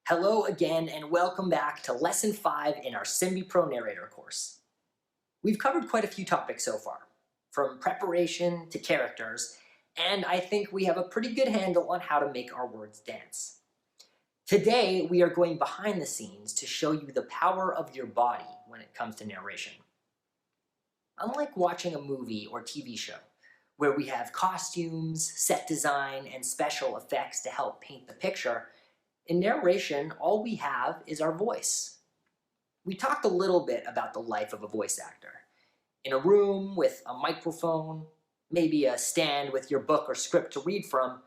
Hello again and welcome back to Lesson 5 in our Simbi Pro Narrator course. We've covered quite a few topics so far, from preparation to characters, and I think we have a pretty good handle on how to make our words dance. Today, we are going behind the scenes to show you the power of your body when it comes to narration. Unlike watching a movie or TV show, where we have costumes, set design, and special effects to help paint the picture, in narration, all we have is our voice. We talked a little bit about the life of a voice actor. In a room with a microphone, maybe a stand with your book or script to read from,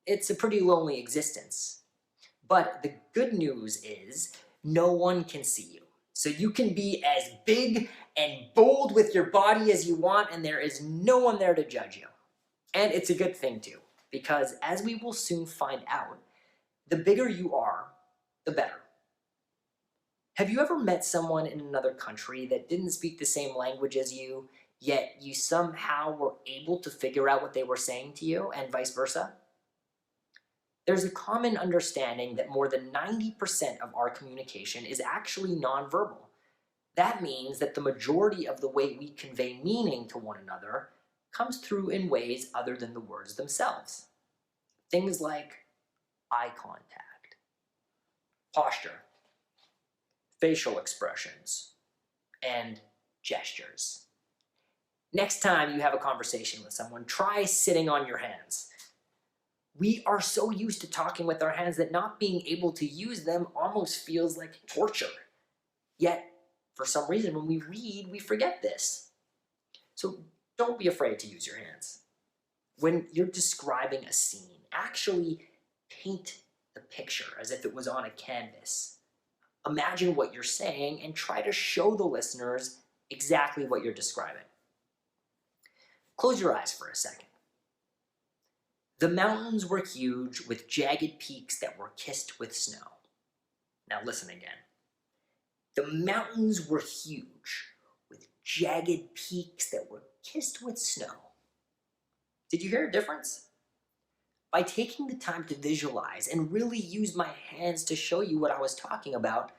it's a pretty lonely existence. But the good news is no one can see you. So you can be as big and bold with your body as you want, and there is no one there to judge you. And it's a good thing too, because as we will soon find out, the bigger you are, the better. Have you ever met someone in another country that didn't speak the same language as you, yet you somehow were able to figure out what they were saying to you, and vice versa? There's a common understanding that more than 90% of our communication is actually nonverbal. That means that the majority of the way we convey meaning to one another comes through in ways other than the words themselves. Things like eye contact, posture, facial expressions, and gestures. Next time you have a conversation with someone, try sitting on your hands. We are so used to talking with our hands that not being able to use them almost feels like torture. Yet, for some reason, when we read, we forget this. So don't be afraid to use your hands. When you're describing a scene, actually paint the picture as if it was on a canvas. Imagine what you're saying and try to show the listeners exactly what you're describing. Close your eyes for a second. The mountains were huge with jagged peaks that were kissed with snow. Now listen again. The mountains were huge with jagged peaks that were kissed with snow. Did you hear a difference? By taking the time to visualize and really use my hands to show you what I was talking about,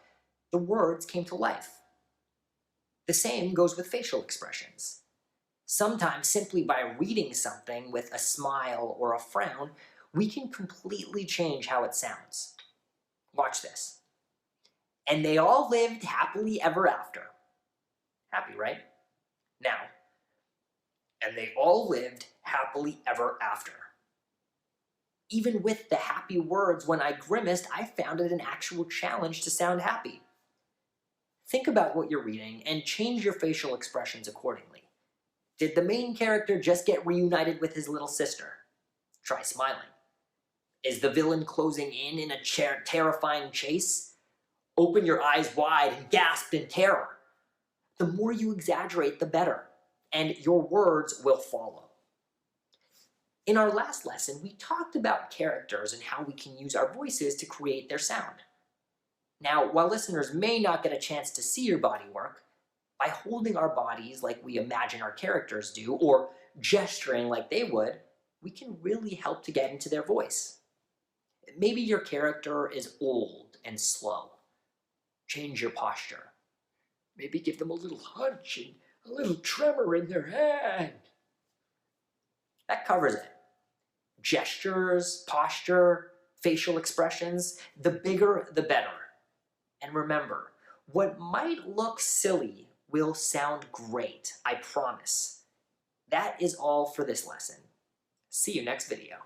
the words came to life. The same goes with facial expressions. Sometimes simply by reading something with a smile or a frown, we can completely change how it sounds. Watch this. And they all lived happily ever after. Happy, right? Now, and they all lived happily ever after. Even with the happy words, when I grimaced, I found it an actual challenge to sound happy. Think about what you're reading and change your facial expressions accordingly. Did the main character just get reunited with his little sister? Try smiling. Is the villain closing in a terrifying chase? Open your eyes wide and gasp in terror. The more you exaggerate, the better, and your words will follow. In our last lesson, we talked about characters and how we can use our voices to create their sound. Now, while listeners may not get a chance to see your body work, by holding our bodies like we imagine our characters do, or gesturing like they would, we can really help to get into their voice. Maybe your character is old and slow. Change your posture. Maybe give them a little hunch and a little tremor in their hand. That covers it. Gestures, posture, facial expressions, the bigger the better. And remember, what might look silly will sound great, I promise. That is all for this lesson. See you next video.